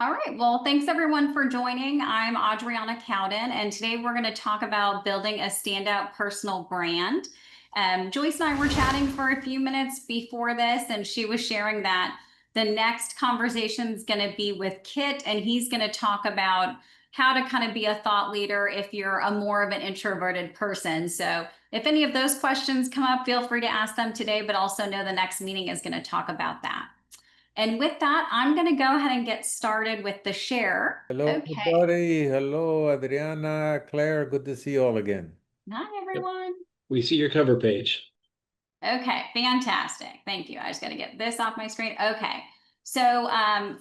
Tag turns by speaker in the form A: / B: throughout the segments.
A: All right, well, thanks everyone for joining. I'm Adriana Cowdin, and today we're going to talk about building a standout personal brand. Joyce and I were chatting for a few minutes before this, and she was sharing that the next conversation is going to be with Kit, and he's going to talk about how to kind of be a thought leader if you're a more of an introverted person. So if any of those questions come up, feel free to ask them today, but also know the next meeting is going to talk about that. And with that, I'm going to go ahead and get started with the share.
B: Hello,
A: Okay.
B: everybody. Hello, Adriana, Claire. Good to see you all again.
A: Hi,
C: Yep.
A: everyone.
C: We see your cover page.
A: Okay, fantastic. Thank you. I just got to get this off my screen. Okay. So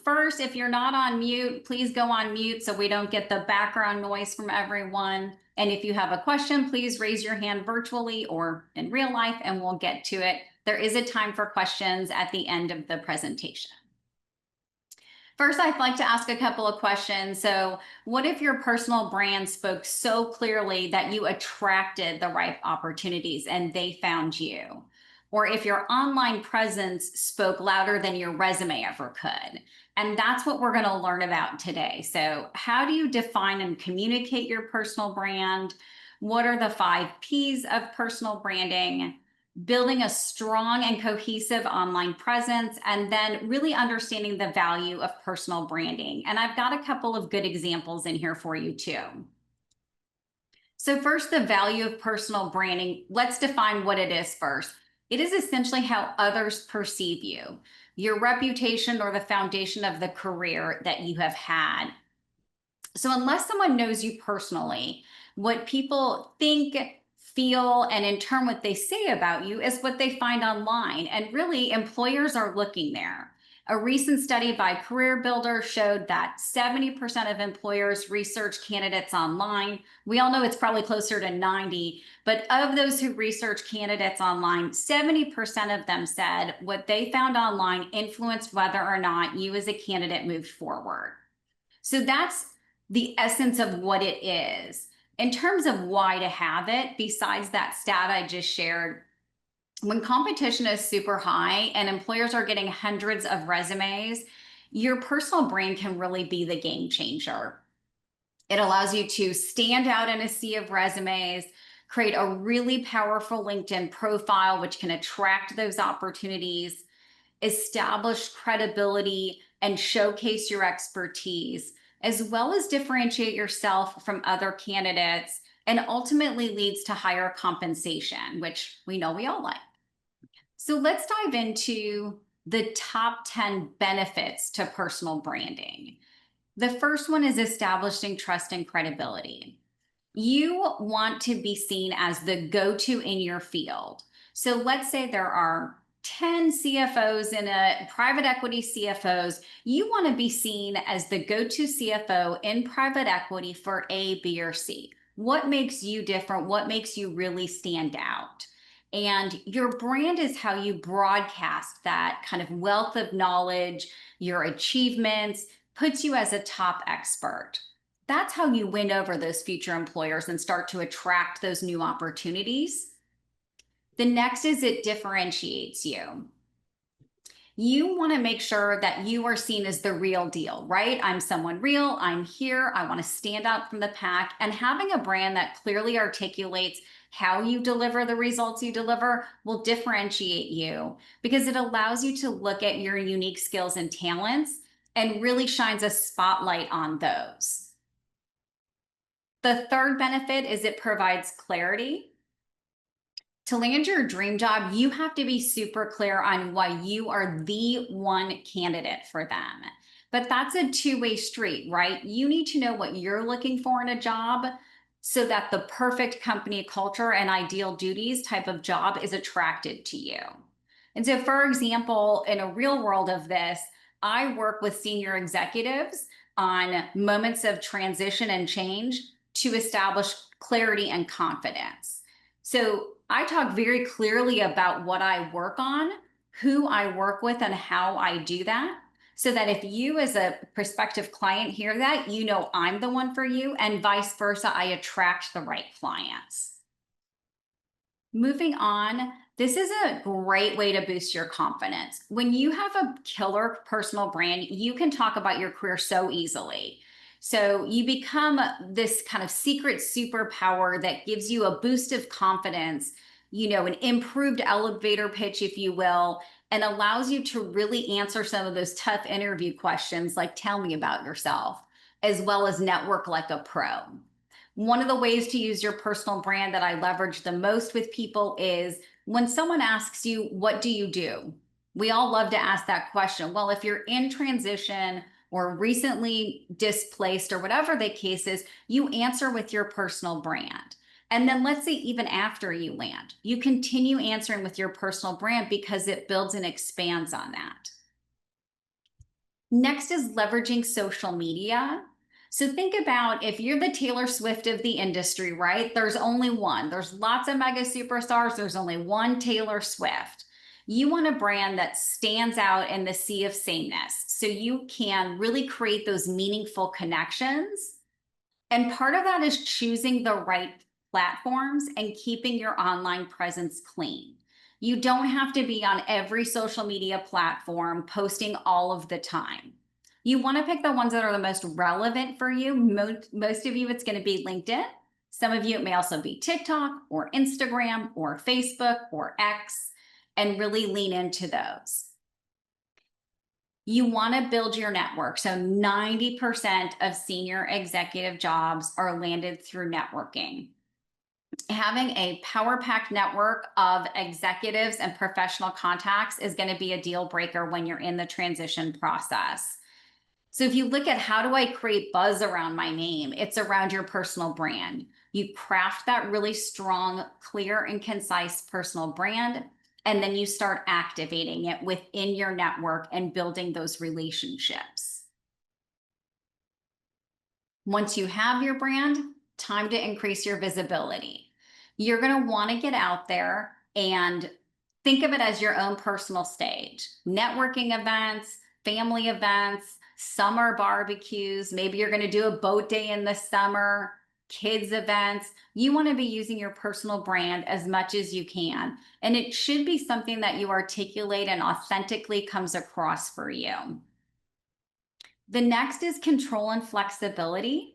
A: first, if you're not on mute, please go on mute so we don't get the background noise from everyone. And if you have a question, please raise your hand virtually or in real life and we'll get to it. There is a time for questions at the end of the presentation. First, I'd like to ask a couple of questions. So, what if your personal brand spoke so clearly that you attracted the right opportunities and they found you? Or if your online presence spoke louder than your resume ever could? And that's what we're going to learn about today. So, how do you define and communicate your personal brand? What are the 5 Ps of personal branding? Building a strong and cohesive online presence, and then really understanding the value of personal branding. And I've got a couple of good examples in here for you too. So first, the value of personal branding. Let's define what it is first. It is essentially how others perceive you, your reputation or the foundation of the career that you have had. So unless someone knows you personally, what people think, feel, and in turn what they say about you is what they find online. And really, employers are looking there. A recent study by Career Builder showed that 70% of employers research candidates online. We all know it's probably closer to 90, but of those who research candidates online, 70% of them said what they found online influenced whether or not you as a candidate moved forward. So that's the essence of what it is. In terms of why to have it, besides that stat I just shared, when competition is super high and employers are getting hundreds of resumes, your personal brand can really be the game changer. It allows you to stand out in a sea of resumes, create a really powerful LinkedIn profile, which can attract those opportunities, establish credibility, and showcase your expertise, as well as differentiate yourself from other candidates, and ultimately leads to higher compensation, which we know we all like. So let's dive into the top 10 benefits to personal branding. The first one is establishing trust and credibility. You want to be seen as the go-to in your field. So let's say there are 10 CFOs in a private equity CFOs. You want to be seen as the go-to CFO in private equity for A, B, or C. What makes you different? What makes you really stand out? And your brand is how you broadcast that kind of wealth of knowledge, your achievements, puts you as a top expert. That's how you win over those future employers and start to attract those new opportunities. The next is it differentiates you. You want to make sure that you are seen as the real deal, right? I'm someone real, I'm here, I want to stand out from the pack. And having a brand that clearly articulates how you deliver the results you deliver will differentiate you because it allows you to look at your unique skills and talents and really shines a spotlight on those. The third benefit is it provides clarity. To land your dream job, you have to be super clear on why you are the one candidate for them. But that's a two-way street, right? You need to know what you're looking for in a job so that the perfect company culture and ideal duties type of job is attracted to you. And so, for example, in a real world of this, I work with senior executives on moments of transition and change to establish clarity and confidence. So I talk very clearly about what I work on, who I work with, and how I do that. So that if you as a prospective client hear that, you know I'm the one for you, and vice versa, I attract the right clients. Moving on, This is a great way to boost your confidence. When you have a killer personal brand, you can talk about your career so easily. So you become this kind of secret superpower that gives you a boost of confidence, an improved elevator pitch, if you will, and allows you to really answer some of those tough interview questions like, tell me about yourself, as well as network like a pro. One of the ways to use your personal brand that I leverage the most with people is when someone asks you, what do you do? We all love to ask that question. Well, if you're in transition or recently displaced or whatever the case is, you answer with your personal brand. And then let's say even after you land, you continue answering with your personal brand because it builds and expands on that. Next is leveraging social media. So think about if you're the Taylor Swift of the industry, right? There's only one. There's lots of mega superstars. There's only one Taylor Swift. You want a brand that stands out in the sea of sameness so you can really create those meaningful connections. And part of that is choosing the right platforms and keeping your online presence clean. You don't have to be on every social media platform posting all of the time. You want to pick the ones that are the most relevant for you. Most of you, it's going to be LinkedIn. Some of you, it may also be TikTok or Instagram or Facebook or X, and really lean into those. You want to build your network. So 90% of senior executive jobs are landed through networking. Having a power-packed network of executives and professional contacts is going to be a deal breaker when you're in the transition process. So if you look at how do I create buzz around my name, it's around your personal brand. You craft that really strong, clear, and concise personal brand, and then you start activating it within your network and building those relationships. Once you have your brand, time to increase your visibility. You're going to want to get out there and think of it as your own personal stage. Networking events, family events, summer barbecues. Maybe you're going to do a boat day in the summer, kids events. You want to be using your personal brand as much as you can. And it should be something that you articulate and authentically comes across for you. The next is control and flexibility.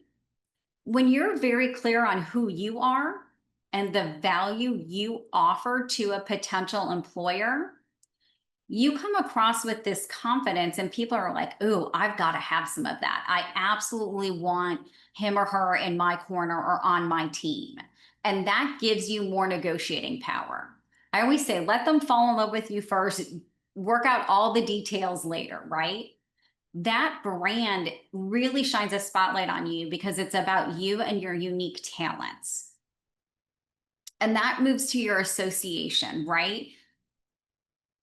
A: When you're very clear on who you are and the value you offer to a potential employer, you come across with this confidence and people are like, "Ooh, I've got to have some of that. I absolutely want him or her in my corner or on my team." And that gives you more negotiating power. I always say, let them fall in love with you first, work out all the details later, right? That brand really shines a spotlight on you because it's about you and your unique talents. And that moves to your association, right?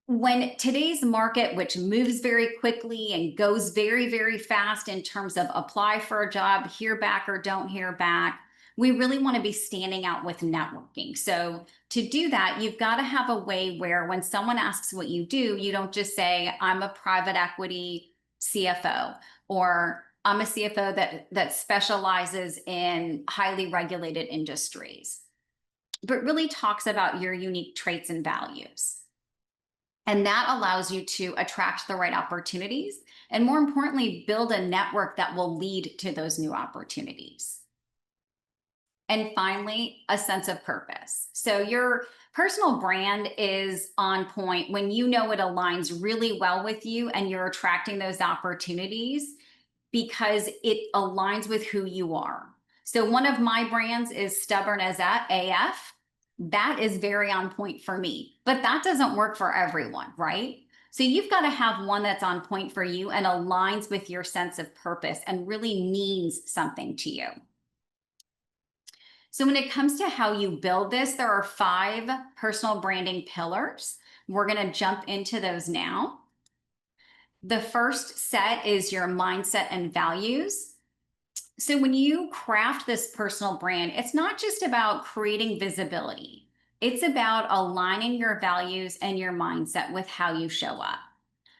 A: When today's market, which moves very quickly and goes very, very fast in terms of apply for a job, hear back or don't hear back, we really want to be standing out with networking. So to do that, you've got to have a way where when someone asks what you do, you don't just say, I'm a private equity CFO, or I'm a CFO that specializes in highly regulated industries, but really talks about your unique traits and values. And that allows you to attract the right opportunities and, more importantly, build a network that will lead to those new opportunities. And finally, a sense of purpose. So your personal brand is on point when you know it aligns really well with you and you're attracting those opportunities because it aligns with who you are. So one of my brands is Stubborn as AF. That is very on point for me, but that doesn't work for everyone, right? So you've got to have one that's on point for you and aligns with your sense of purpose and really means something to you. So when it comes to how you build this, there are 5 personal branding pillars. We're going to jump into those now. The first set is your mindset and values. So when you craft this personal brand, it's not just about creating visibility. It's about aligning your values and your mindset with how you show up.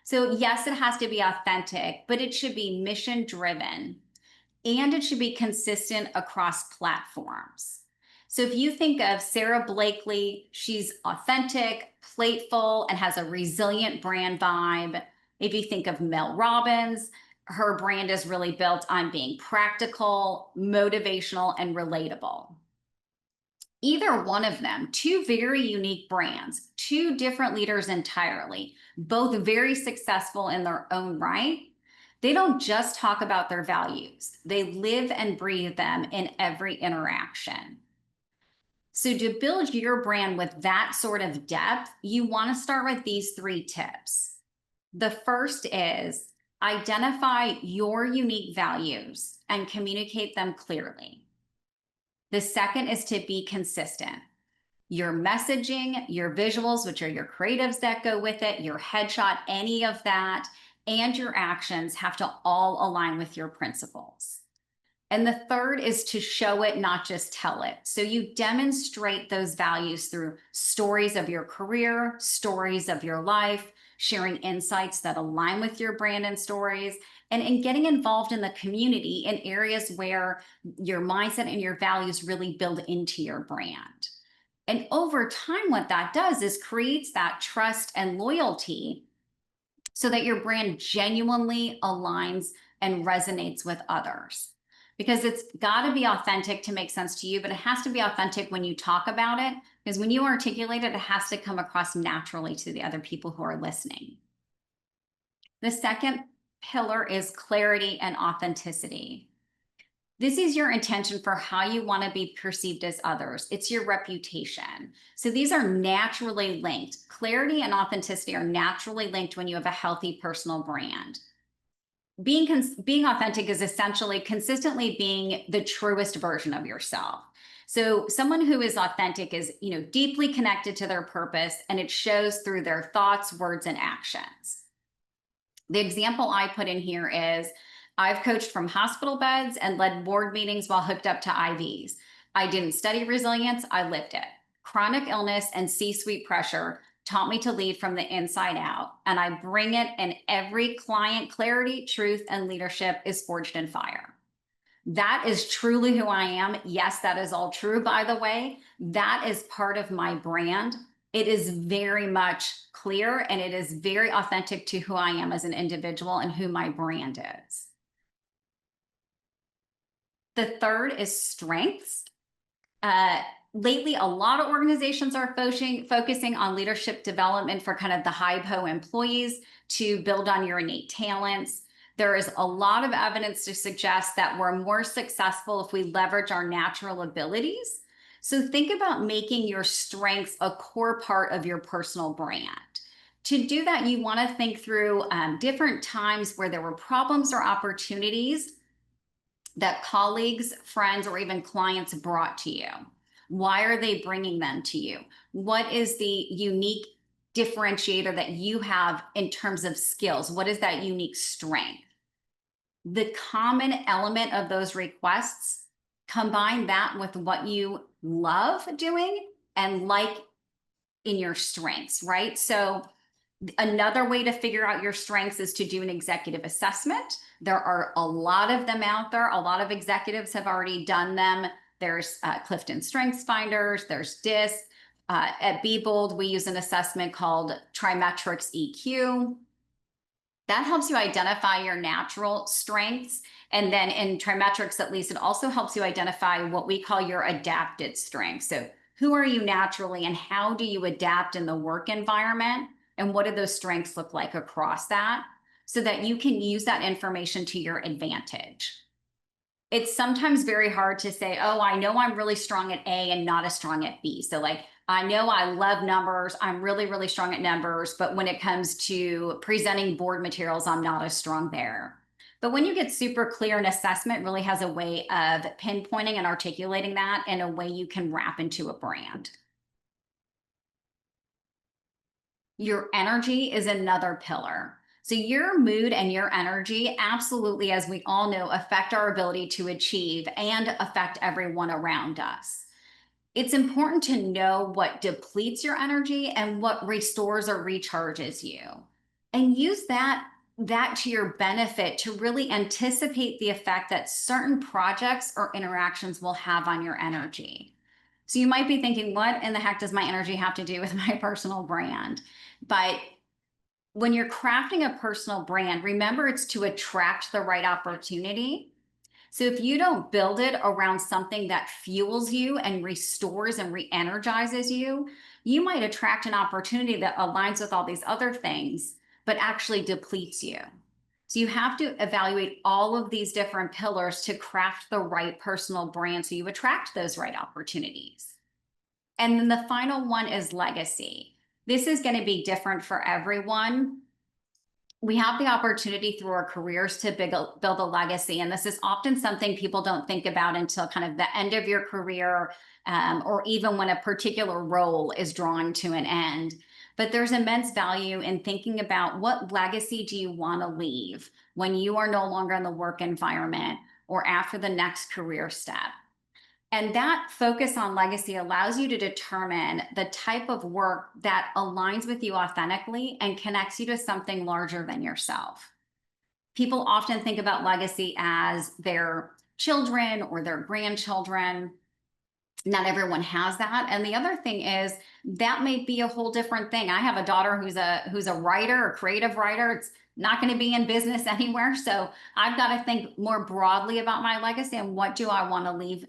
A: So yes, it has to be authentic, but it should be mission driven and it should be consistent across platforms. So if you think of Sarah Blakely, she's authentic, playful, and has a resilient brand vibe. If you think of Mel Robbins, her brand is really built on being practical, motivational, and relatable. Either one of them, two very unique brands, two different leaders entirely, both very successful in their own right. They don't just talk about their values, they live and breathe them in every interaction. So to build your brand with that sort of depth, you want to start with these 3 tips. The first is identify your unique values and communicate them clearly. The second is to be consistent. Your messaging, your visuals, which are your creatives that go with it, your headshot, any of that, and your actions have to all align with your principles. And the third is to show it, not just tell it. So you demonstrate those values through stories of your career, stories of your life, sharing insights that align with your brand and stories, and getting involved in the community in areas where your mindset and your values really build into your brand. And over time, what that does is creates that trust and loyalty so that your brand genuinely aligns and resonates with others. Because it's got to be authentic to make sense to you, but it has to be authentic when you talk about it, because when you articulate it, it has to come across naturally to the other people who are listening. The second pillar is clarity and authenticity. This is your intention for how you want to be perceived as others. It's your reputation. So these are naturally linked. Clarity and authenticity are naturally linked when you have a healthy personal brand. Being authentic is essentially consistently being the truest version of yourself. So someone who is authentic is, deeply connected to their purpose, and it shows through their thoughts, words, and actions. The example I put in here is I've coached from hospital beds and led board meetings while hooked up to IVs. I didn't study resilience, I lived it. Chronic illness and C-suite pressure taught me to lead from the inside out, and I bring it in every client. Clarity, truth, and leadership is forged in fire. That is truly who I am. Yes, that is all true, by the way. That is part of my brand. It is very much clear, and it is very authentic to who I am as an individual and who my brand is. The third is strengths. Lately, a lot of organizations are focusing on leadership development for kind of the high-po employees to build on your innate talents. There is a lot of evidence to suggest that we're more successful if we leverage our natural abilities. So think about making your strengths a core part of your personal brand. To do that, you want to think through different times where there were problems or opportunities that colleagues, friends, or even clients brought to you. Why are they bringing them to you? What is the unique differentiator that you have in terms of skills? What is that unique strength? The common element of those requests, combine that with what you love doing and like in your strengths, right? So another way to figure out your strengths is to do an executive assessment. There are a lot of them out there. A lot of executives have already done them. There's Clifton Strengths Finders, there's DISC. At Be Bold, we use an assessment called Trimetrics EQ. That helps you identify your natural strengths. And then in Trimetrics, at least, it also helps you identify what we call your adapted strengths. So who are you naturally and how do you adapt in the work environment? And what do those strengths look like across that so that you can use that information to your advantage? It's sometimes very hard to say, oh, I know I'm really strong at A and not as strong at B. So like, I know I love numbers. I'm really, really strong at numbers. But when it comes to presenting board materials, I'm not as strong there. But when you get super clear, an assessment really has a way of pinpointing and articulating that in a way you can wrap into a brand. Your energy is another pillar. So your mood and your energy absolutely, as we all know, affect our ability to achieve and affect everyone around us. It's important to know what depletes your energy and what restores or recharges you. And use that to your benefit to really anticipate the effect that certain projects or interactions will have on your energy. So you might be thinking, what in the heck does my energy have to do with my personal brand? But when you're crafting a personal brand, remember it's to attract the right opportunity. So if you don't build it around something that fuels you and restores and re-energizes you, you might attract an opportunity that aligns with all these other things, but actually depletes you. So you have to evaluate all of these different pillars to craft the right personal brand so you attract those right opportunities. And then the final one is legacy. This is going to be different for everyone. We have the opportunity through our careers to build a legacy. And this is often something people don't think about until kind of the end of your career, or even when a particular role is drawn to an end. But there's immense value in thinking about what legacy do you want to leave when you are no longer in the work environment or after the next career step. And that focus on legacy allows you to determine the type of work that aligns with you authentically and connects you to something larger than yourself. People often think about legacy as their children or their grandchildren. Not everyone has that. And the other thing is that may be a whole different thing. I have a daughter who's a writer, a creative writer. It's not going to be in business anywhere. So I've got to think more broadly about my legacy and what do I want to leave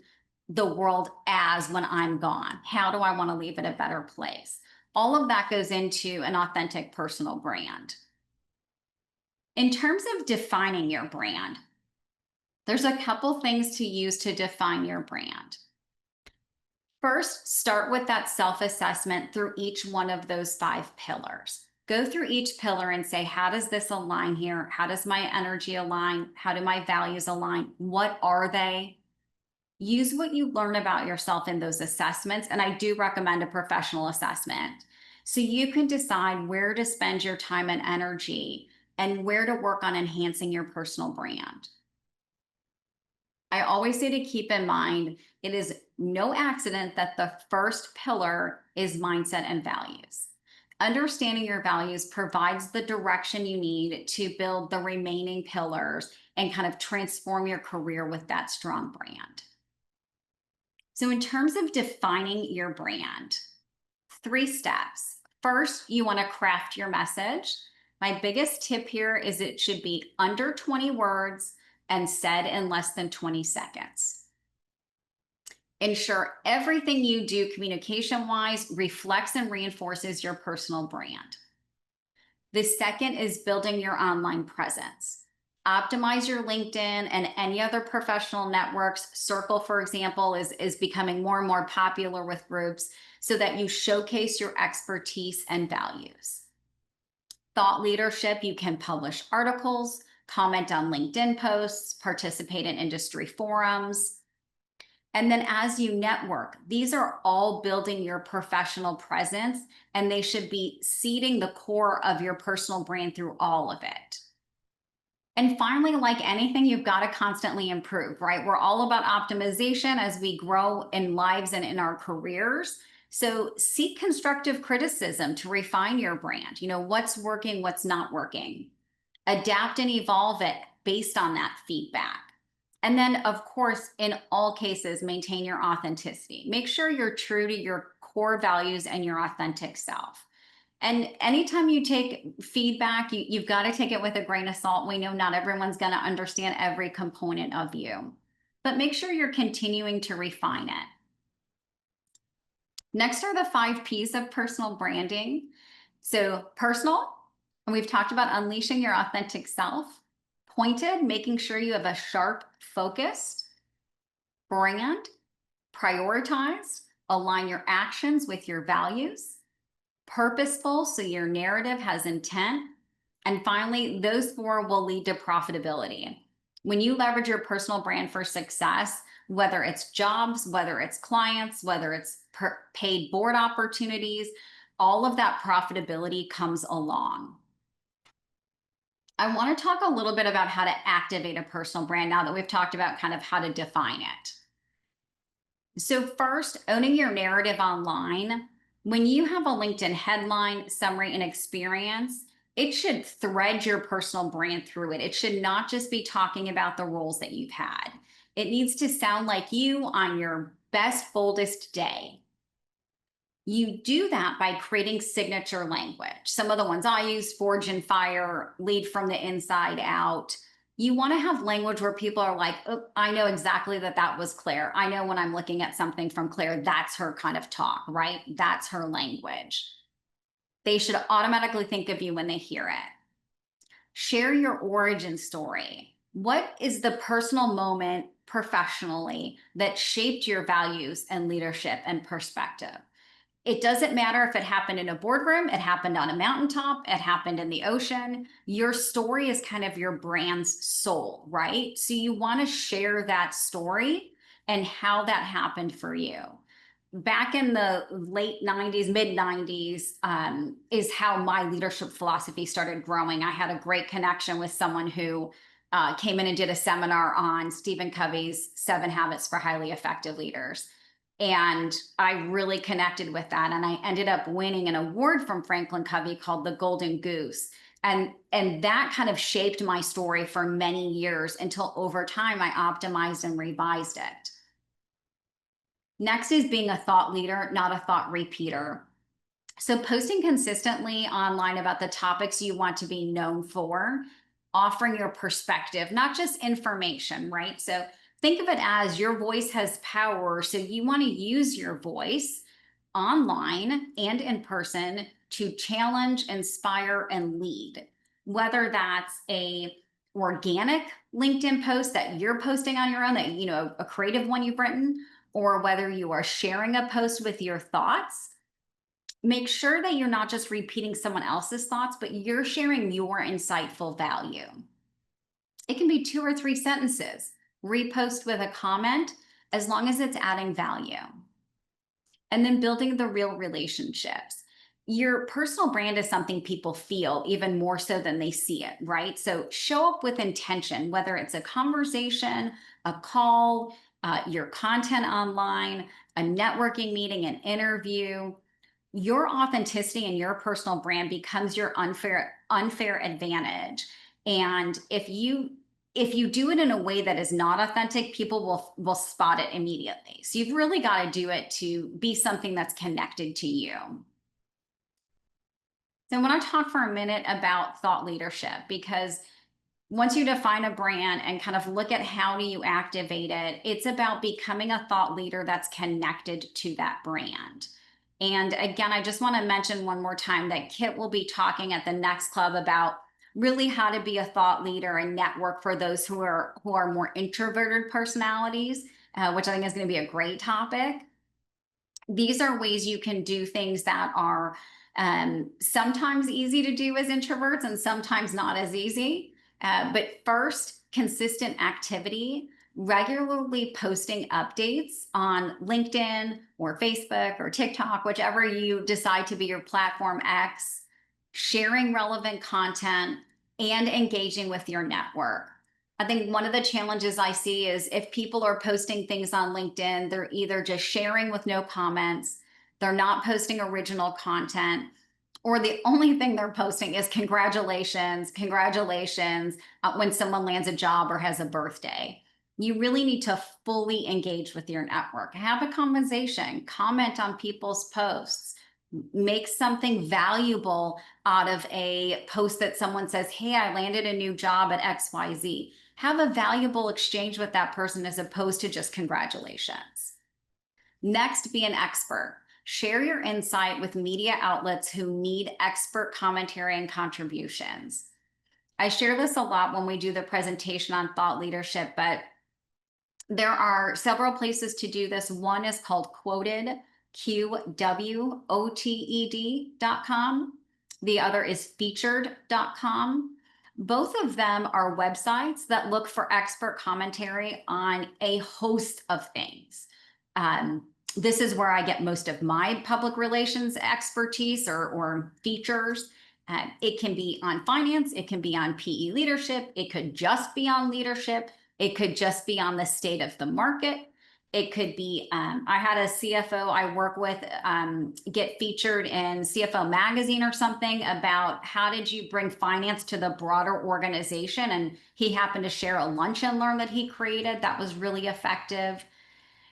A: the world as when I'm gone? How do I want to leave it a better place? All of that goes into an authentic personal brand. In terms of defining your brand, there's a couple things to use to define your brand. First, start with that self-assessment through each one of those 5 pillars. Go through each pillar and say, how does this align here? How does my energy align? How do my values align? What are they? Use what you learn about yourself in those assessments. And I do recommend a professional assessment so you can decide where to spend your time and energy and where to work on enhancing your personal brand. I always say to keep in mind, it is no accident that the first pillar is mindset and values. Understanding your values provides the direction you need to build the remaining pillars and kind of transform your career with that strong brand. So in terms of defining your brand, 3 steps. First, you want to craft your message. My biggest tip here is it should be under 20 words and said in less than 20 seconds. Ensure everything you do communication-wise reflects and reinforces your personal brand. The second is building your online presence. Optimize your LinkedIn and any other professional networks. Circle, for example, is becoming more and more popular with groups so that you showcase your expertise and values. Thought leadership, you can publish articles, comment on LinkedIn posts, participate in industry forums. And then as you network, these are all building your professional presence, and they should be seeding the core of your personal brand through all of it. And finally, like anything, you've got to constantly improve, right? We're all about optimization as we grow in lives and in our careers. So seek constructive criticism to refine your brand. You know, what's working, what's not working. Adapt and evolve it based on that feedback. And then, of course, in all cases, maintain your authenticity. Make sure you're true to your core values and your authentic self. And anytime you take feedback, you've got to take it with a grain of salt. We know not everyone's going to understand every component of you, but make sure you're continuing to refine it. Next are the 5 P's of personal branding. So personal, and we've talked about unleashing your authentic self. Pointed, making sure you have a sharp focus. Brand, prioritize, align your actions with your values. Purposeful, so your narrative has intent. And finally, those 4 will lead to profitability. When you leverage your personal brand for success, whether it's jobs, whether it's clients, whether it's paid board opportunities, all of that profitability comes along. I want to talk a little bit about how to activate a personal brand now that we've talked about kind of how to define it. So first, owning your narrative online. When you have a LinkedIn headline, summary, and experience, it should thread your personal brand through it. It should not just be talking about the roles that you've had. It needs to sound like you on your best, boldest day. You do that by creating signature language. Some of the ones I use, Forge and Fire, Lead from the Inside Out. You want to have language where people are like, oh, I know exactly that was Claire. I know when I'm looking at something from Claire, that's her kind of talk, right? That's her language. They should automatically think of you when they hear it. Share your origin story. What is the personal moment professionally that shaped your values and leadership and perspective? It doesn't matter if it happened in a boardroom, it happened on a mountaintop, it happened in the ocean. Your story is kind of your brand's soul, right? So you want to share that story and how that happened for you. Back in the late 90s, mid 90s, is how my leadership philosophy started growing. I had a great connection with someone who came in and did a seminar on Stephen Covey's 7 Habits for Highly Effective Leaders. And I really connected with that. And I ended up winning an award from Franklin Covey called the Golden Goose. And that kind of shaped my story for many years until over time I optimized and revised it. Next is being a thought leader, not a thought repeater. So posting consistently online about the topics you want to be known for, offering your perspective, not just information, right? So think of it as your voice has power. So you want to use your voice online and in person to challenge, inspire, and lead. Whether that's a organic LinkedIn post that you're posting on your own, that a creative one you've written, or whether you are sharing a post with your thoughts, make sure that you're not just repeating someone else's thoughts, but you're sharing your insightful value. It can be 2 or 3 sentences, repost with a comment, as long as it's adding value. And then building the real relationships. Your personal brand is something people feel even more so than they see it, right? So show up with intention, whether it's a conversation, a call, your content online, a networking meeting, an interview. Your authenticity and your personal brand becomes your unfair advantage. And if you do it in a way that is not authentic, people will spot it immediately. So you've really got to do it to be something that's connected to you. So I want to talk for a minute about thought leadership, because once you define a brand and kind of look at how do you activate it, it's about becoming a thought leader that's connected to that brand. And again, I just want to mention one more time that Kit will be talking at the next club about really how to be a thought leader and network for those who are more introverted personalities, which I think is going to be a great topic. These are ways you can do things that are sometimes easy to do as introverts and sometimes not as easy. But first, consistent activity, regularly posting updates on LinkedIn or Facebook or TikTok, whichever you decide to be your platform X, sharing relevant content, and engaging with your network. I think one of the challenges I see is if people are posting things on LinkedIn, they're either just sharing with no comments, they're not posting original content, or the only thing they're posting is congratulations, when someone lands a job or has a birthday. You really need to fully engage with your network. Have a conversation, comment on people's posts, make something valuable out of a post that someone says, hey, I landed a new job at XYZ. Have a valuable exchange with that person as opposed to just congratulations. Next, be an expert. Share your insight with media outlets who need expert commentary and contributions. I share this a lot when we do the presentation on thought leadership, but there are several places to do this. One is called Quoted, QWOTED.com. The other is featured.com. Both of them are websites that look for expert commentary on a host of things. This is where I get most of my public relations expertise or features. It can be on finance, it can be on PE leadership, it could just be on leadership, it could just be on the state of the market. It could be, I had a CFO I work with get featured in CFO magazine or something about how did you bring finance to the broader organization, and he happened to share a lunch and learn that he created that was really effective.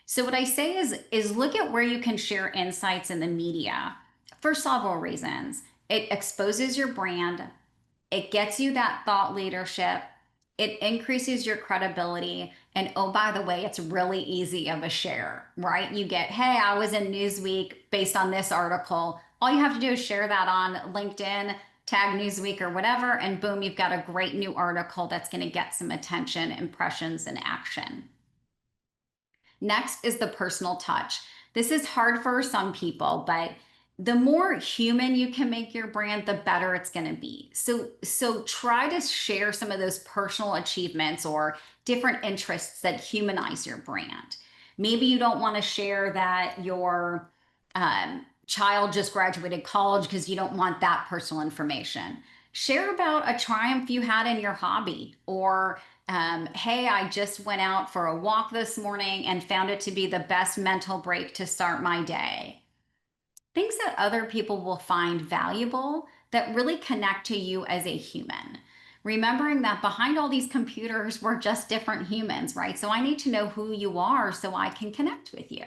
A: So what I say is look at where you can share insights in the media for several reasons. It exposes your brand, it gets you that thought leadership, it increases your credibility, and oh, by the way, it's really easy of a share, right? You get, hey, I was in Newsweek based on this article. All you have to do is share that on LinkedIn, tag Newsweek or whatever, and boom, you've got a great new article that's going to get some attention, impressions, and action. Next is the personal touch. This is hard for some people, but the more human you can make your brand, the better it's going to be. So try to share some of those personal achievements or different interests that humanize your brand. Maybe you don't want to share that your child just graduated college because you don't want that personal information. Share about a triumph you had in your hobby, or hey, I just went out for a walk this morning and found it to be the best mental break to start my day. Things that other people will find valuable that really connect to you as a human. Remembering that behind all these computers, we're just different humans, right? So I need to know who you are so I can connect with you.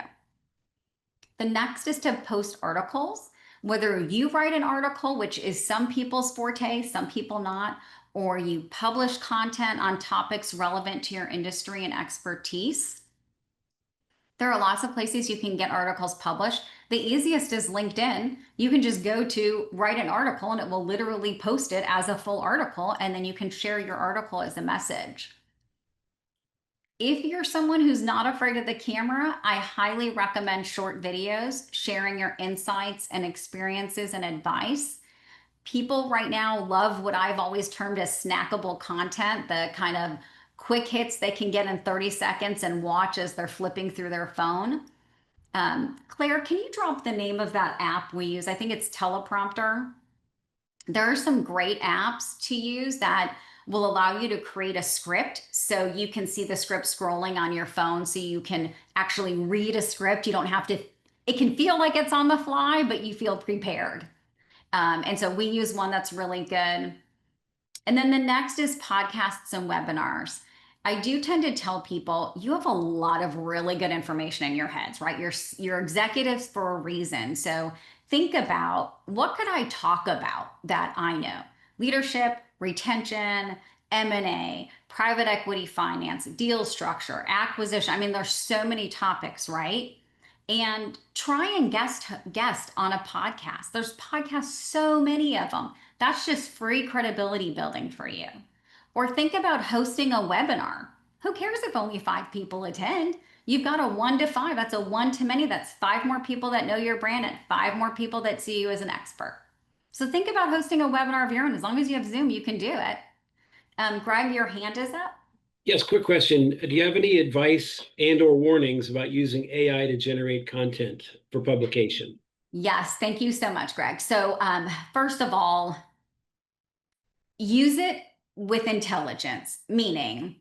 A: The next is to post articles, whether you write an article, which is some people's forte, some people not, or you publish content on topics relevant to your industry and expertise. There are lots of places you can get articles published. The easiest is LinkedIn. You can just go to write an article and it will literally post it as a full article, and then you can share your article as a message. If you're someone who's not afraid of the camera, I highly recommend short videos sharing your insights and experiences and advice. People right now love what I've always termed as snackable content, the kind of quick hits they can get in 30 seconds and watch as they're flipping through their phone. Claire, can you drop the name of that app we use? I think it's Teleprompter. There are some great apps to use that will allow you to create a script, so you can see the script scrolling on your phone, so you can actually read a script. You don't have to, it can feel like it's on the fly, but you feel prepared. And so we use one that's really good. And then the next is podcasts and webinars. I do tend to tell people you have a lot of really good information in your heads, right? You're executives for a reason. So think about, what could I talk about that I know? Leadership, retention, M&A, private equity finance, deal structure, acquisition. I mean, there's so many topics, right? And try and guest on a podcast. There's podcasts, so many of them. That's just free credibility building for you. Or think about hosting a webinar. Who cares if only 5 people attend? You've got a 1 to 5. That's a 1 to many. That's 5 more people that know your brand and 5 more people that see you as an expert. So think about hosting a webinar of your own. As long as you have Zoom, you can do it. Greg, your hand is up.
C: Yes, quick question. Do you have any advice and/or warnings about using AI to generate content for publication?
A: Yes, thank you so much, Greg. So first of all, use it with intelligence, meaning,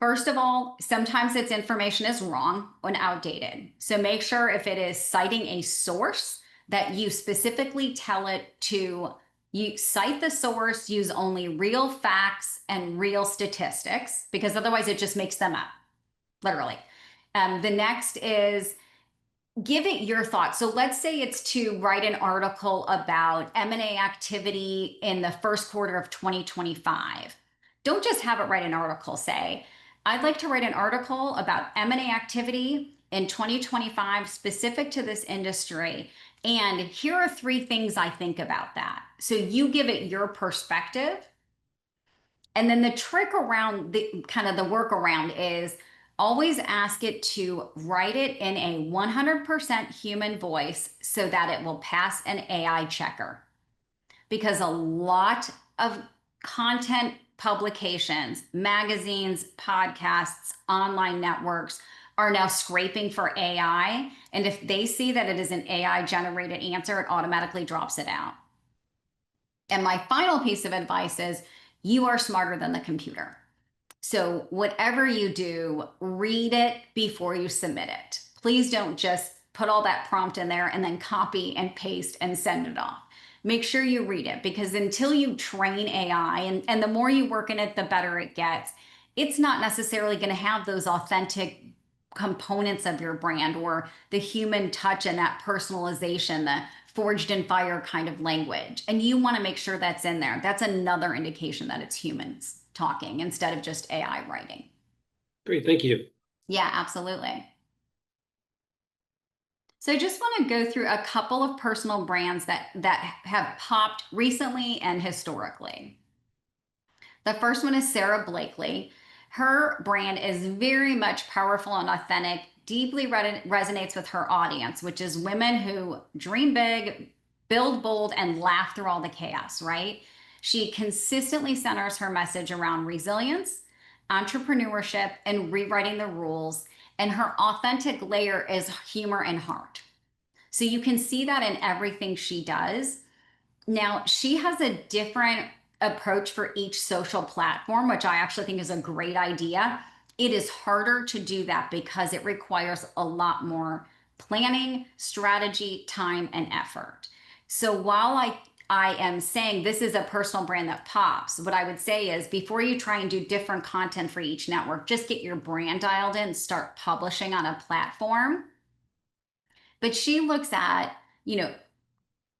A: first of all, sometimes its information is wrong and outdated. So make sure if it is citing a source that you specifically tell it to, you cite the source, use only real facts and real statistics, because otherwise it just makes them up, literally. The next is, give it your thoughts. So let's say it's to write an article about M&A activity in the first quarter of 2025. Don't just have it write an article. Say, I'd like to write an article about M&A activity in 2025 specific to this industry. And here are 3 things I think about that. So you give it your perspective. And then the trick around the kind of the workaround is always ask it to write it in a 100% human voice so that it will pass an AI checker. Because a lot of content publications, magazines, podcasts, online networks are now scraping for AI. And if they see that it is an AI generated answer, it automatically drops it out. And my final piece of advice is, you are smarter than the computer. So whatever you do, read it before you submit it. Please don't just put all that prompt in there and then copy and paste and send it off. Make sure you read it, because until you train AI, and the more you work in it, the better it gets, it's not necessarily going to have those authentic components of your brand, or the human touch and that personalization, the forged in fire kind of language. And you want to make sure that's in there. That's another indication that it's humans talking instead of just AI writing.
C: Great, thank you.
A: Yeah, absolutely. So I just want to go through a couple of personal brands that have popped recently and historically. The first one is Sarah Blakely. Her brand is very much powerful and authentic, deeply resonates with her audience, which is women who dream big, build bold, and laugh through all the chaos, right? She consistently centers her message around resilience, entrepreneurship, and rewriting the rules. And her authentic layer is humor and heart. So you can see that in everything she does. Now, she has a different approach for each social platform, which I actually think is a great idea. It is harder to do that because it requires a lot more planning, strategy, time, and effort. So while I am saying this is a personal brand that pops, what I would say is before you try and do different content for each network, just get your brand dialed in, start publishing on a platform. But she looks at,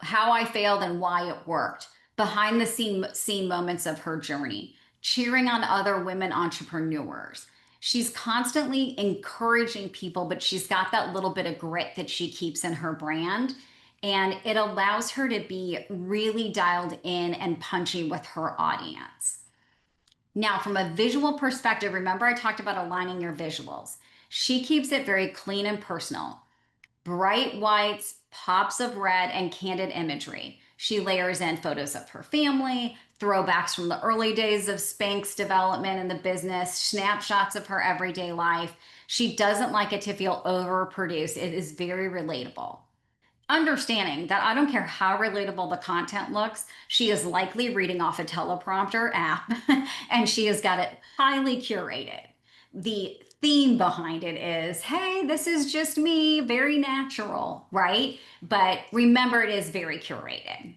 A: how I failed and why it worked, behind the scene moments of her journey, cheering on other women entrepreneurs. She's constantly encouraging people, but she's got that little bit of grit that she keeps in her brand. And it allows her to be really dialed in and punchy with her audience. Now, from a visual perspective, remember I talked about aligning your visuals. She keeps it very clean and personal. Bright whites, pops of red, and candid imagery. She layers in photos of her family, throwbacks from the early days of Spanx development in the business, snapshots of her everyday life. She doesn't like it to feel overproduced. It is very relatable. Understanding that I don't care how relatable the content looks, she is likely reading off a teleprompter app and she has got it highly curated. The theme behind it is, hey, this is just me, very natural, right? But remember, it is very curated.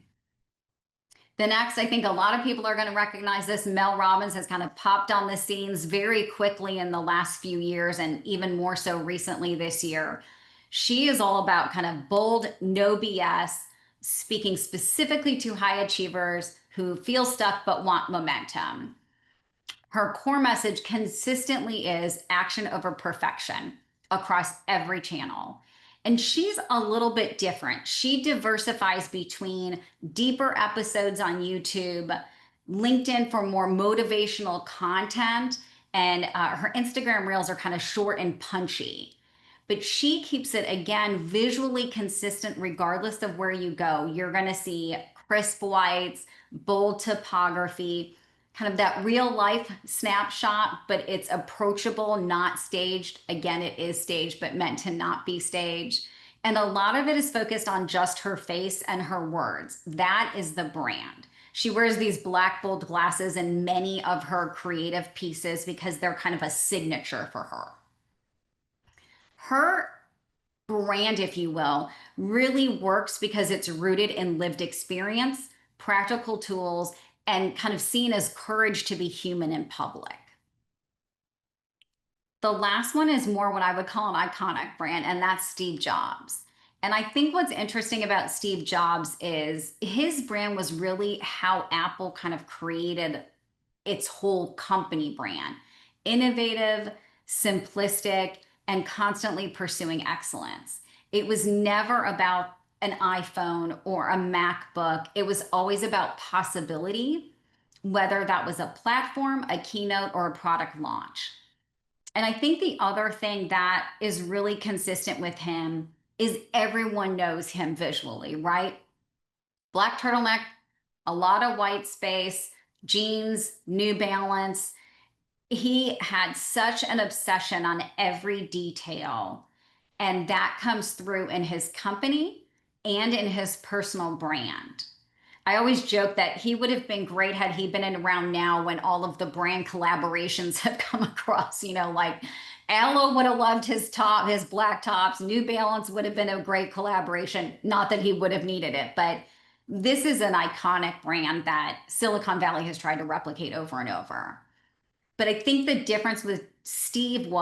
A: The next, I think a lot of people are going to recognize this. Mel Robbins has kind of popped on the scenes very quickly in the last few years, and even more so recently this year. She is all about kind of bold, no BS, speaking specifically to high achievers who feel stuck but want momentum. Her core message consistently is action over perfection across every channel. And she's a little bit different. She diversifies between deeper episodes on YouTube, LinkedIn for more motivational content, and her Instagram reels are kind of short and punchy. But she keeps it, again, visually consistent regardless of where you go. You're going to see crisp whites, bold typography, kind of that real life snapshot, but it's approachable, not staged. Again, it is staged, but meant to not be staged. And a lot of it is focused on just her face and her words. That is the brand. She wears these black bold glasses in many of her creative pieces because they're kind of a signature for her. Her brand, if you will, really works because it's rooted in lived experience, practical tools, and kind of seen as courage to be human in public. The last one is more what I would call an iconic brand, and that's Steve Jobs. And I think what's interesting about Steve Jobs is his brand was really how Apple kind of created its whole company brand. Innovative, simplistic, and constantly pursuing excellence. It was never about an iPhone or a MacBook. It was always about possibility, whether that was a platform, a keynote, or a product launch. And I think the other thing that is really consistent with him is everyone knows him visually, right? Black turtleneck, a lot of white space, jeans, New Balance. He had such an obsession on every detail. And that comes through in his company and in his personal brand. I always joke that he would have been great had he been around now when all of the brand collaborations have come across, like Aloe would have loved his black tops. New Balance would have been a great collaboration. Not that he would have needed it, but this is an iconic brand that Silicon Valley has tried to replicate over and over. But I think the difference Steve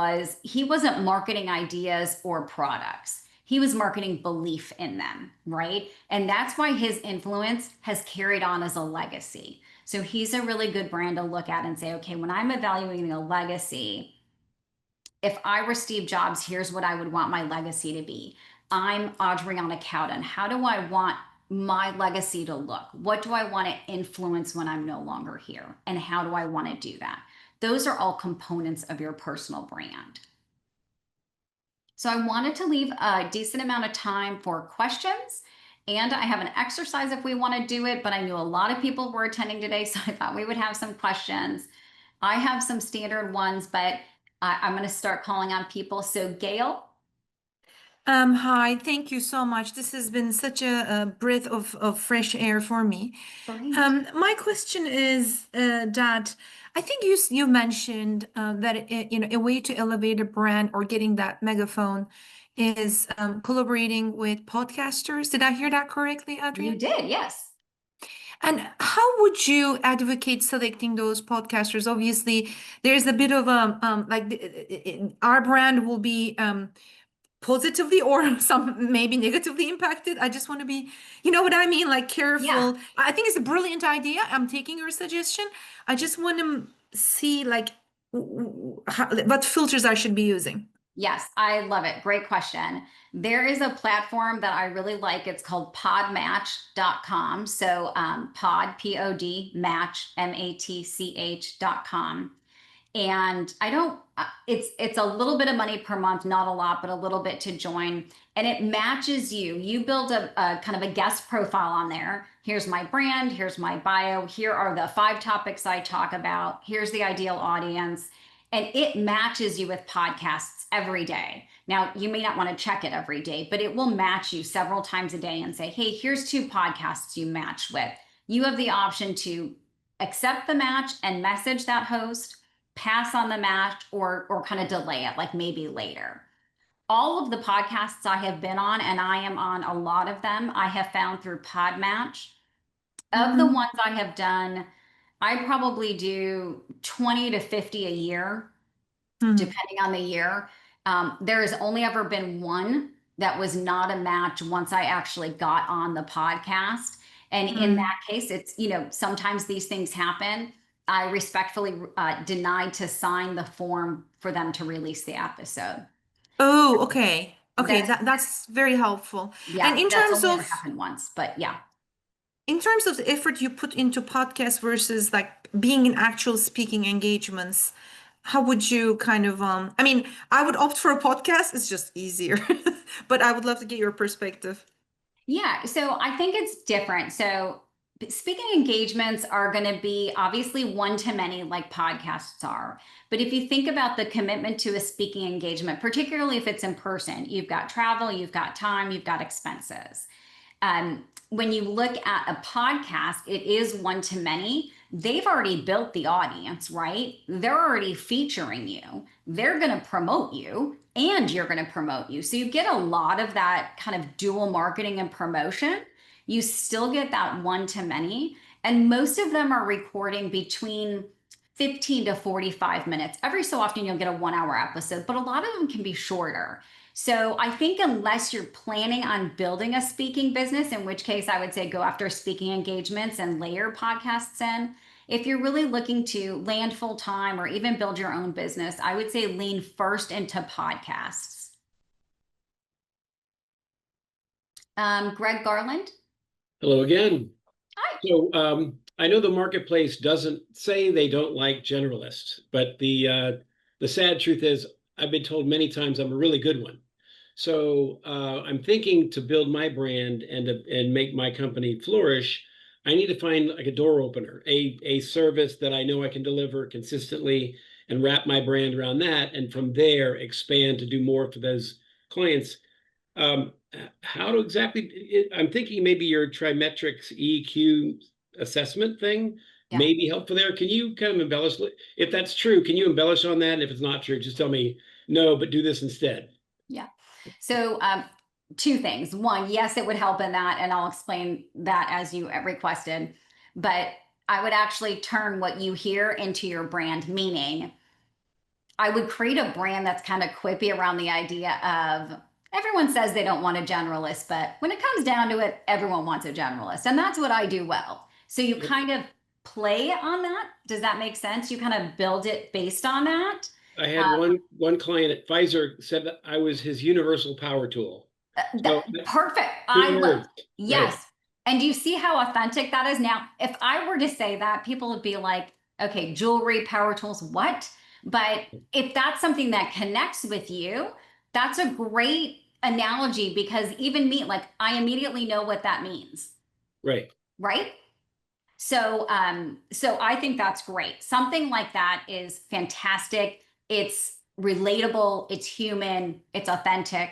A: he wasn't marketing ideas or products. He was marketing belief in them, right? And that's why his influence has carried on as a legacy. So he's a really good brand to look at and say, okay, when I'm evaluating a legacy, if I were Steve Jobs, here's what I would want my legacy to be. I'm Adriana Cowdin. How do I want my legacy to look? What do I want to influence when I'm no longer here? And how do I want to do that? Those are all components of your personal brand. So I wanted to leave a decent amount of time for questions. And I have an exercise if we want to do it, but I knew a lot of people were attending today, so I thought we would have some questions. I have some standard ones, but I'm going to start calling on people. So Gail.
D: Hi, thank you so much. This has been such a breath of fresh air for me.
A: Great.
D: My question is that I think you mentioned that a way to elevate a brand or getting that megaphone is collaborating with podcasters. Did I hear that correctly, Adrian?
A: You did, yes.
D: And how would you advocate selecting those podcasters? Obviously, there's a bit of our brand will be positively or some maybe negatively impacted. I just want to be, you know what I mean? Like careful.
A: Yeah.
D: I think it's a brilliant idea. I'm taking your suggestion. I just want to see like what filters I should be using.
A: Yes, I love it. Great question. There is a platform that I really like. It's called podmatch.com. So pod, P-O-D, match, M-A-T-C-H.com. And I don't, it's a little bit of money per month, not a lot, but a little bit to join. And it matches you. You build a kind of a guest profile on there. Here's my brand. Here's my bio. Here are the 5 topics I talk about. Here's the ideal audience. And it matches you with podcasts every day. Now, you may not want to check it every day, but it will match you several times a day and say, hey, here's 2 podcasts you match with. You have the option to accept the match and message that host, pass on the match, or kind of delay it, like maybe later. All of the podcasts I have been on, and I am on a lot of them, I have found through Podmatch. Of the ones I have done, I probably do 20 to 50 a year, depending on the year. There has only ever been one that was not a match once I actually got on the podcast. And in that case, it's, sometimes these things happen. I respectfully denied to sign the form for them to release the episode.
D: Oh, okay. Okay,
A: That's-
D: that's very helpful.
A: Yeah,
D: And in
A: that's
D: terms
A: only ever
D: of
A: happened once, but yeah.
D: in terms of the effort you put into podcasts versus like being in actual speaking engagements, how would you kind of I mean, I would opt for a podcast, it's just easier. But I would love to get your perspective.
A: Yeah, so I think it's different. So speaking engagements are going to be obviously one to many like podcasts are. But if you think about the commitment to a speaking engagement, particularly if it's in person, you've got travel, you've got time, you've got expenses. When you look at a podcast, it is one to many. They've already built the audience, right? They're already featuring you. They're going to promote you and you're going to promote you. So you get a lot of that kind of dual marketing and promotion. You still get that one to many. And most of them are recording between 15 to 45 minutes. Every so often you'll get a 1-hour episode, but a lot of them can be shorter. So I think unless you're planning on building a speaking business, in which case I would say go after speaking engagements and layer podcasts in. If you're really looking to land full time or even build your own business, I would say lean first into podcasts. Greg Garland.
C: Hello again.
A: Hi.
C: So I know the marketplace doesn't say they don't like generalists, but the sad truth is I've been told many times I'm a really good one. So I'm thinking to build my brand and make my company flourish, I need to find like a door opener, a service that I know I can deliver consistently and wrap my brand around that. And from there, expand to do more for those clients. How to exactly, I'm thinking maybe your Trimetrics EQ assessment thing may be helpful there. Can you kind of embellish? If that's true, can you embellish on that? And if it's not true, just tell me, no, but do this instead.
A: Yeah. So 2 things. One, yes, it would help in that, and I'll explain that as you requested. But I would actually turn what you hear into your brand, meaning I would create a brand that's kind of quippy around the idea of everyone says they don't want a generalist, but when it comes down to it, everyone wants a generalist. And that's what I do well. So you kind of play on that. Does that make sense? You kind of build it based on that.
C: I had one client at Pfizer said that I was his universal power tool. So,
A: Perfect. Yes. Right. And do you see how authentic that is? Now, if I were to say that, people would be like, okay, jewelry, power tools, what? But if that's something that connects with you, that's a great analogy, because even me, like, I immediately know what that means.
C: Right.
A: Right. So I think that's great. Something like that is fantastic. It's relatable, it's human, it's authentic.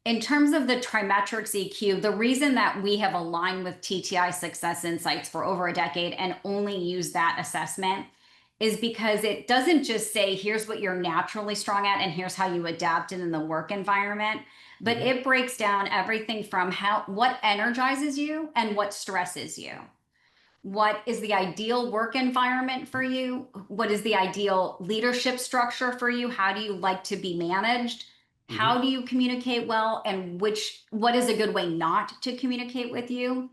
A: In terms of the trimetrics EQ, the reason that we have aligned with TTI Success Insights for over a decade and only use that assessment is because it doesn't just say, here's what you're naturally strong at and here's how you adapt it in the work environment, but it breaks down everything from what energizes you and what stresses you. What is the ideal work environment for you? What is the ideal leadership structure for you? How do you like to be managed? How do you communicate well? And what is a good way not to communicate with you?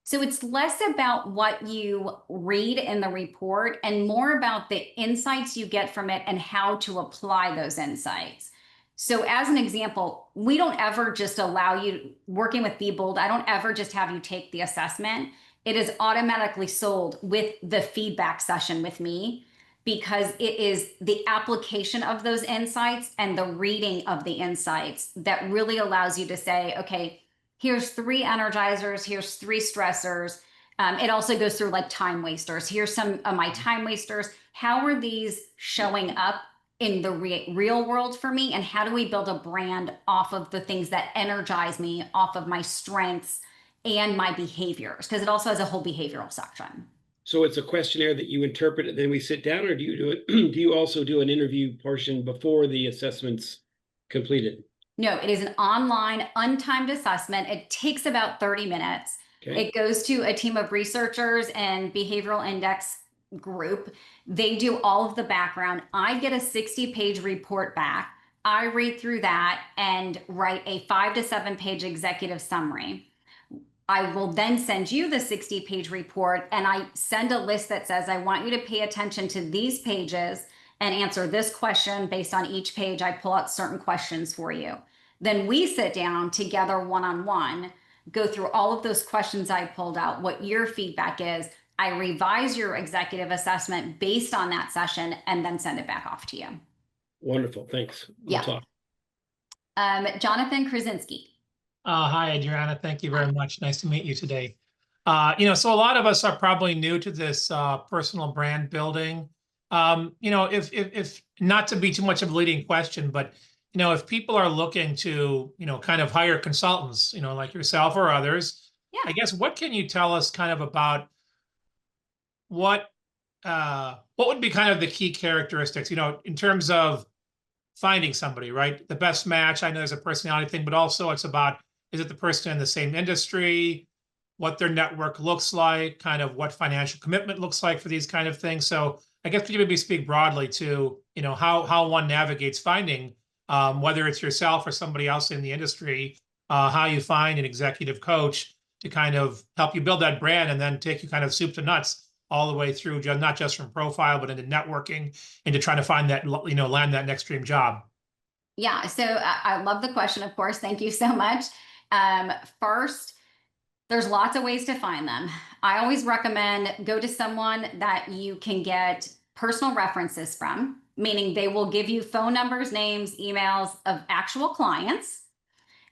A: So it's less about what you read in the report and more about the insights you get from it and how to apply those insights. So as an example, we don't ever just allow you, working with Be Bold, I don't ever just have you take the assessment. It is automatically sold with the feedback session with me, because it is the application of those insights and the reading of the insights that really allows you to say, okay, here's 3 energizers, here's 3 stressors. It also goes through like time wasters. Here's some of my time wasters. How are these showing up in the real world for me? And how do we build a brand off of the things that energize me, off of my strengths and my behaviors? Because it also has a whole behavioral section.
C: So it's a questionnaire that you interpret and then we sit down, or do you do it? Do you also do an interview portion before the assessment's completed?
A: No, it is an online, untimed assessment. It takes about 30 minutes. Okay. It goes to a team of researchers and behavioral index group. They do all of the background. I get a 60-page report back. I read through that and write a 5 to 7 page executive summary. I will then send you the 60-page report, and I send a list that says, I want you to pay attention to these pages and answer this question. Based on each page, I pull out certain questions for you. Then we sit down together one-on-one, go through all of those questions I pulled out, what your feedback is. I revise your executive assessment based on that session and then send it back off to you.
C: Wonderful, thanks. We'll talk.
A: Jonathan Krasinski.
E: Hi, Adriana. Thank you very much. Nice to meet you today. So a lot of us are probably new to this personal brand building. If not to be too much of a leading question, but if people are looking to kind of hire consultants, like yourself or others, I guess what can you tell us kind of about what would be kind of the key characteristics, in terms of finding somebody, right? The best match. I know there's a personality thing, but also it's about, is it the person in the same industry, what their network looks like, kind of what financial commitment looks like for these kind of things. So I guess could you maybe speak broadly to, how one navigates finding, whether it's yourself or somebody else in the industry, how you find an executive coach to kind of help you build that brand and then take you kind of soup to nuts all the way through, not just from profile, but into networking, into trying to find that, land that next dream job.
A: Yeah, so I love the question, of course. Thank you so much. First, there's lots of ways to find them. I always recommend go to someone that you can get personal references from, meaning they will give you phone numbers, names, emails of actual clients,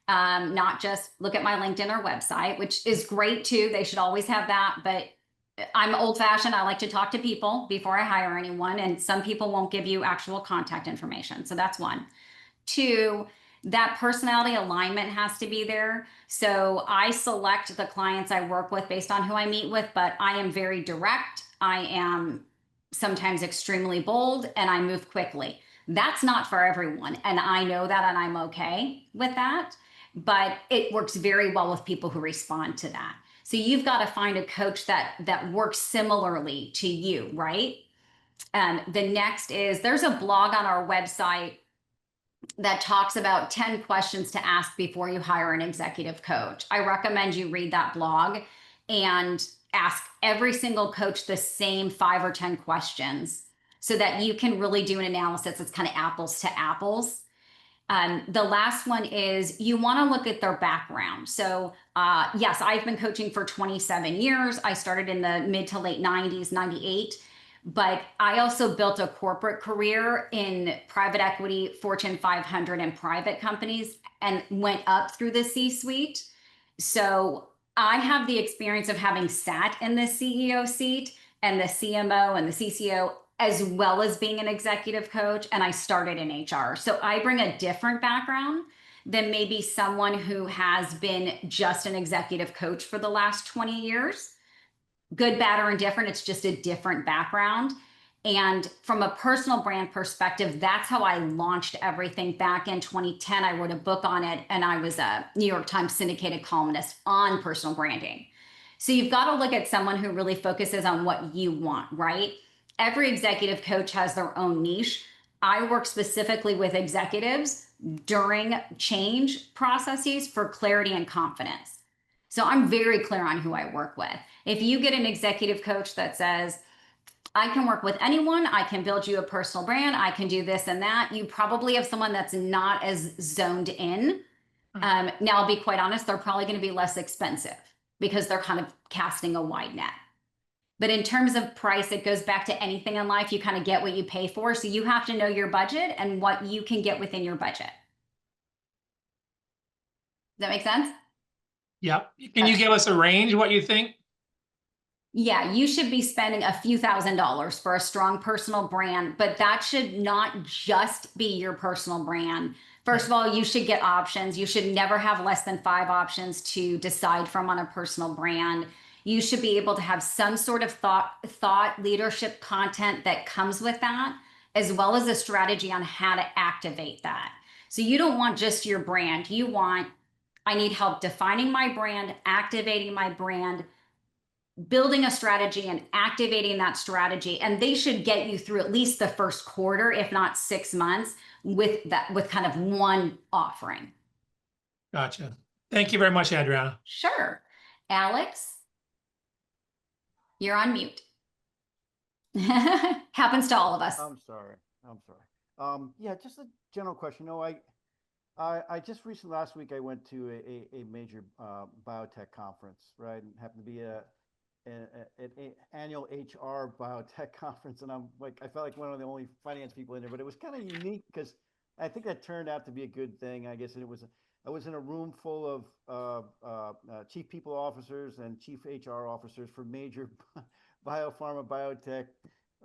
A: not just look at my LinkedIn or website, which is great too. They should always have that, but I'm old fashioned. I like to talk to people before I hire anyone, and some people won't give you actual contact information. So that's one. 2, that personality alignment has to be there. So I select the clients I work with based on who I meet with, but I am very direct. I am sometimes extremely bold, and I move quickly. That's not for everyone. And I know that, and I'm okay with that, but it works very well with people who respond to that. So you've got to find a coach that works similarly to you, right? The next is there's a blog on our website that talks about 10 questions to ask before you hire an executive coach. I recommend you read that blog and ask every single coach the same 5 or 10 questions so that you can really do an analysis that's kind of apples to apples. The last one is you want to look at their background. So yes, I've been coaching for 27 years. I started in the mid to late 90s, 98. But I also built a corporate career in private equity, Fortune 500 and private companies and went up through the C-suite. So I have the experience of having sat in the CEO seat and the CMO and the CCO, as well as being an executive coach. And I started in HR. So I bring a different background than maybe someone who has been just an executive coach for the last 20 years. Good, bad, or indifferent, it's just a different background. And from a personal brand perspective, that's how I launched everything back in 2010. I wrote a book on it, and I was a New York Times syndicated columnist on personal branding. So you've got to look at someone who really focuses on what you want, right? Every executive coach has their own niche. I work specifically with executives during change processes for clarity and confidence. So I'm very clear on who I work with. If you get an executive coach that says, I can work with anyone, I can build you a personal brand, I can do this and that, you probably have someone that's not as zoned in. Now, I'll be quite honest, they're probably going to be less expensive because they're kind of casting a wide net. But in terms of price, it goes back to anything in life. You kind of get what you pay for. So you have to know your budget and what you can get within your budget. Does that make sense?
E: Yep. Can you give us a range, what you think?
A: Yeah, you should be spending a few $1,000s for a strong personal brand, but that should not just be your personal brand. First of all, you should get options. You should never have less than 5 options to decide from on a personal brand. You should be able to have some sort of thought leadership content that comes with that, as well as a strategy on how to activate that. So you don't want just your brand. You want, I need help defining my brand, activating my brand, building a strategy and activating that strategy. And they should get you through at least the first quarter, if not 6 months, with kind of one offering.
E: Gotcha. Thank you very much, Adriana.
A: Sure. Alex, you're on mute. Happens to all of us.
F: I'm sorry. Yeah, just a general question. No, I just recently, last week, I went to a major biotech conference, right? And happened to be an annual HR biotech conference, and I'm like, I felt like one of the only finance people in there, but it was kind of unique because I think that turned out to be a good thing, I guess. And I was in a room full of chief people officers and chief HR officers for major biopharma, biotech.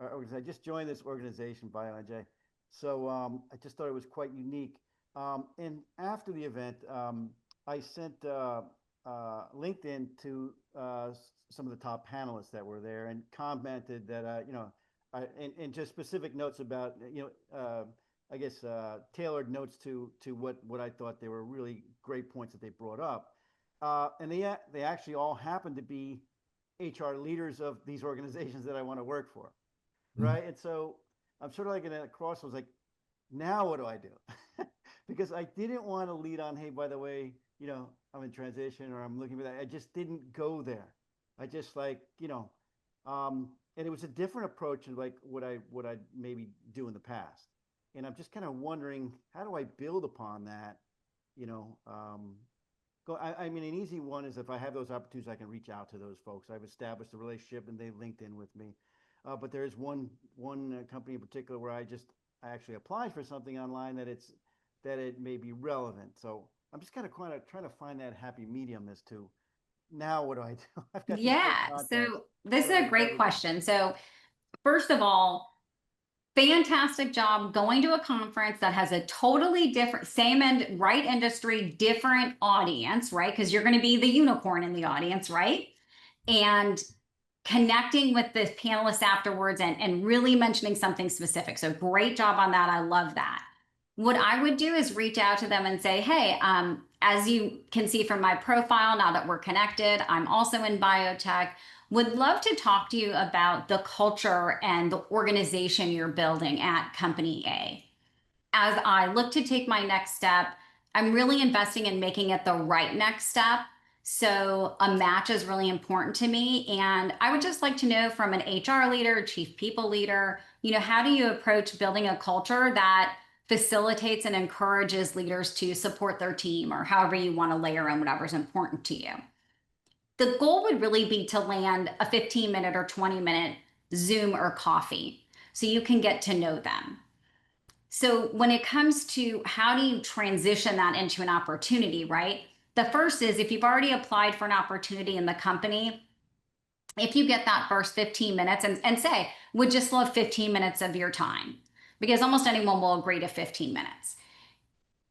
F: I just joined this organization, BioNJ. So I just thought it was quite unique. And after the event, I sent LinkedIn to some of the top panelists that were there and commented that, and just specific notes about, I guess, tailored notes to what I thought they were really great points that they brought up. And they actually all happened to be HR leaders of these organizations that I want to work for. Right. And so I'm sort of like in a crossroads, like, now what do I do? Because I didn't want to lead on, hey, by the way, I'm in transition or I'm looking for that. I just didn't go there. I just and it was a different approach to like what I maybe do in the past. And I'm just kind of wondering, how do I build upon that? I mean, an easy one is if I have those opportunities, I can reach out to those folks. I've established a relationship and they linked in with me. But there is one company in particular where I actually applied for something online that it may be relevant. So I'm just kind of trying to find that happy medium as to now what do I do? I've got
A: so this is a great question. So first of all, fantastic job going to a conference that has a totally different, same and right industry, different audience, right? Because you're going to be the unicorn in the audience, right? And connecting with the panelists afterwards and really mentioning something specific. So great job on that. I love that. What I would do is reach out to them and say, hey, As you can see from my profile, now that we're connected, I'm also in biotech. Would love to talk to you about the culture and the organization you're building at Company A. As I look to take my next step, I'm really investing in making it the right next step. So a match is really important to me. And I would just like to know from an HR leader, chief people leader, how do you approach building a culture that facilitates and encourages leaders to support their team, or however you want to layer in whatever's important to you? The goal would really be to land a 15-minute or 20-minute Zoom or coffee so you can get to know them. So when it comes to how do you transition that into an opportunity, right? The first is, if you've already applied for an opportunity in the company, if you get that first 15 minutes and say, would just love 15 minutes of your time, because almost anyone will agree to 15 minutes.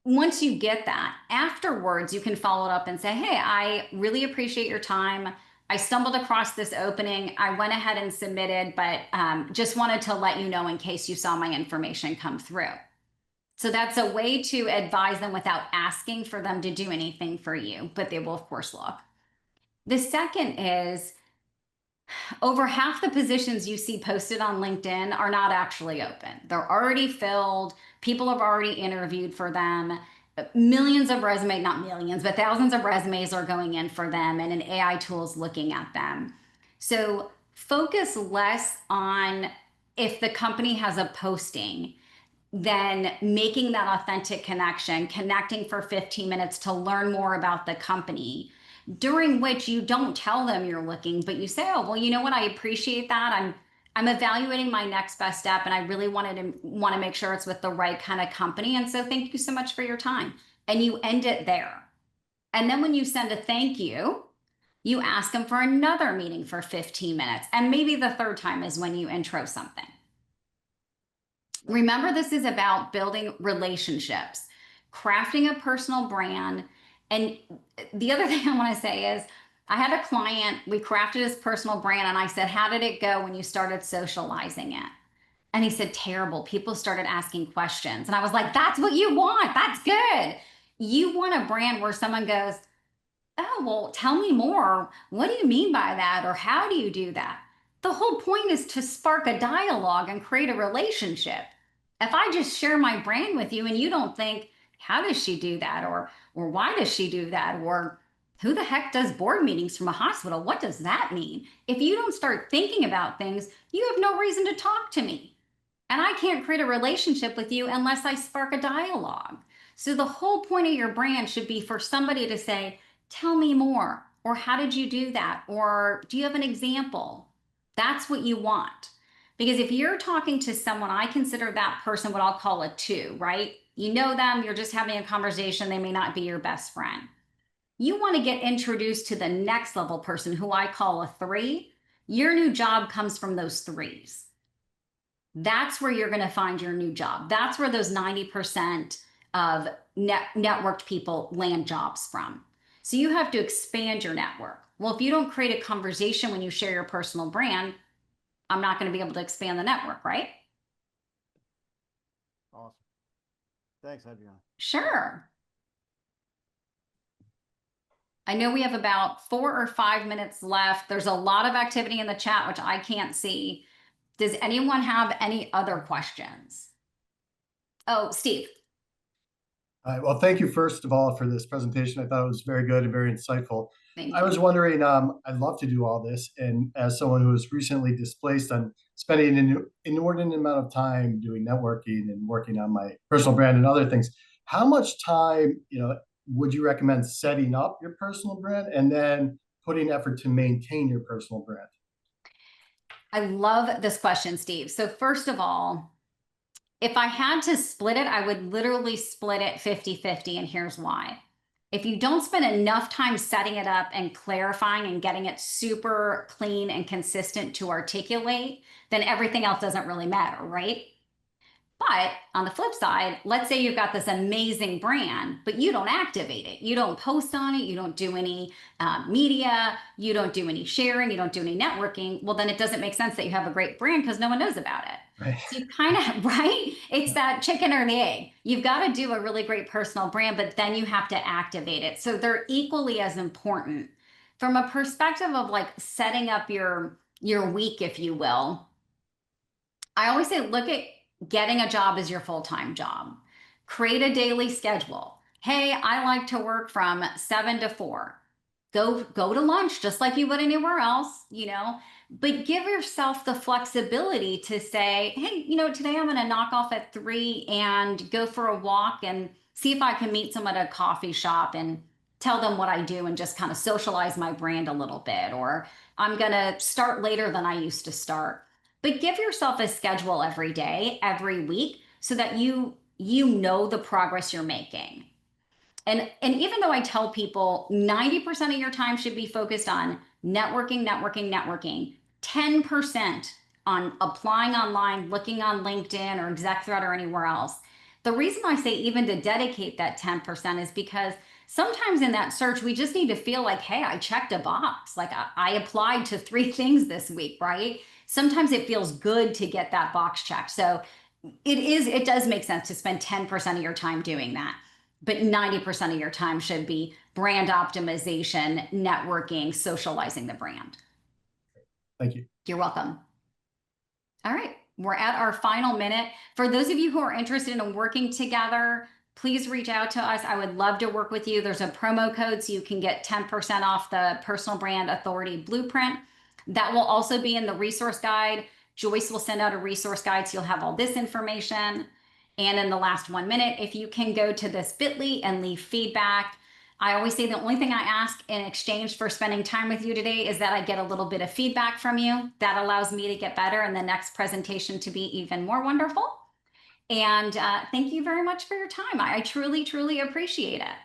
A: Once you get that, afterwards, you can follow it up and say, hey, I really appreciate your time. I stumbled across this opening. I went ahead and submitted, but just wanted to let you know in case you saw my information come through. So that's a way to advise them without asking for them to do anything for you, but they will, of course, look. The second is, over half the positions you see posted on LinkedIn are not actually open. They're already filled. People have already interviewed for them. Millions of resumes, not millions, but thousands of resumes are going in for them, and an AI tool is looking at them. So focus less on if the company has a posting than making that authentic connection, connecting for 15 minutes to learn more about the company, during which you don't tell them you're looking, but you say, oh, well, you know what? I appreciate that. I'm evaluating my next best step, and I really want to make sure it's with the right kind of company. And so thank you so much for your time. And you end it there. And then when you send a thank you, you ask them for another meeting for 15 minutes. And maybe the third time is when you intro something. Remember, this is about building relationships, crafting a personal brand. And the other thing I want to say is, I had a client, we crafted his personal brand, and I said, how did it go when you started socializing it? And he said, terrible. People started asking questions. And I was like, that's what you want. That's good. You want a brand where someone goes, oh, well, tell me more. What do you mean by that? Or how do you do that? The whole point is to spark a dialogue and create a relationship. If I just share my brand with you and you don't think, how does she do that? Or why does she do that? Or who the heck does board meetings from a hospital? What does that mean? If you don't start thinking about things, you have no reason to talk to me. And I can't create a relationship with you unless I spark a dialogue. So the whole point of your brand should be for somebody to say, tell me more, or how did you do that? Or do you have an example? That's what you want. Because if you're talking to someone, I consider that person what I'll call a 2, right? You know them, you're just having a conversation, they may not be your best friend. You want to get introduced to the next level person, who I call a 3. Your new job comes from those 3s. That's where you're going to find your new job. That's where those 90% of networked people land jobs from. So you have to expand your network. Well, if you don't create a conversation when you share your personal brand, I'm not going to be able to expand the network, right?
F: Awesome. Thanks, Adriana.
A: Sure. I know we have about 4 or 5 minutes left. There's a lot of activity in the chat, which I can't see. Does anyone have any other questions? Oh, Steve.
G: Well, thank you, first of all, for this presentation. I thought it was very good and very insightful.
A: Thank
G: I
A: you.
G: was wondering, I'd love to do all this. And as someone who was recently displaced, I'm spending an inordinate amount of time doing networking and working on my personal brand and other things. How much time, would you recommend setting up your personal brand and then putting effort to maintain your personal brand?
A: I love this question, Steve. So first of all, if I had to split it, I would literally split it 50-50, and here's why. If you don't spend enough time setting it up and clarifying and getting it super clean and consistent to articulate, then everything else doesn't really matter, right? But on the flip side, let's say you've got this amazing brand, but you don't activate it. You don't post on it. You don't do any media. You don't do any sharing. You don't do any networking. Well, then it doesn't make sense that you have a great brand because no one knows about it.
G: Right.
A: So you kind of, right? It's that chicken or the egg. You've got to do a really great personal brand, but then you have to activate it. So they're equally as important from a perspective of like setting up your week, if you will. I always say, look at getting a job as your full-time job. Create a daily schedule. Hey, I like to work from 7 to 4. Go to lunch just like you would anywhere else, but give yourself the flexibility to say, hey, today I'm going to knock off at 3 and go for a walk and see if I can meet someone at a coffee shop and tell them what I do and just kind of socialize my brand a little bit. Or I'm going to start later than I used to start. But give yourself a schedule every day, every week, so that you know the progress you're making. And even though I tell people 90% of your time should be focused on networking, 10% on applying online, looking on LinkedIn or ExecThread or anywhere else. The reason I say even to dedicate that 10% is because sometimes in that search, we just need to feel like, hey, I checked a box. Like I applied to 3 things this week, right? Sometimes it feels good to get that box checked. So it does make sense to spend 10% of your time doing that. But 90% of your time should be brand optimization, networking, socializing the brand.
G: Thank you.
A: You're welcome. All right, we're at our final minute. For those of you who are interested in working together, please reach out to us. I would love to work with you. There's a promo code so you can get 10% off the Personal Brand Authority Blueprint. That will also be in the resource guide. Joyce will send out a resource guide so you'll have all this information. And in the last 1 minute, if you can go to this bit.ly and leave feedback. I always say the only thing I ask in exchange for spending time with you today is that I get a little bit of feedback from you. That allows me to get better and the next presentation to be even more wonderful. And thank you very much for your time. I truly, truly appreciate it.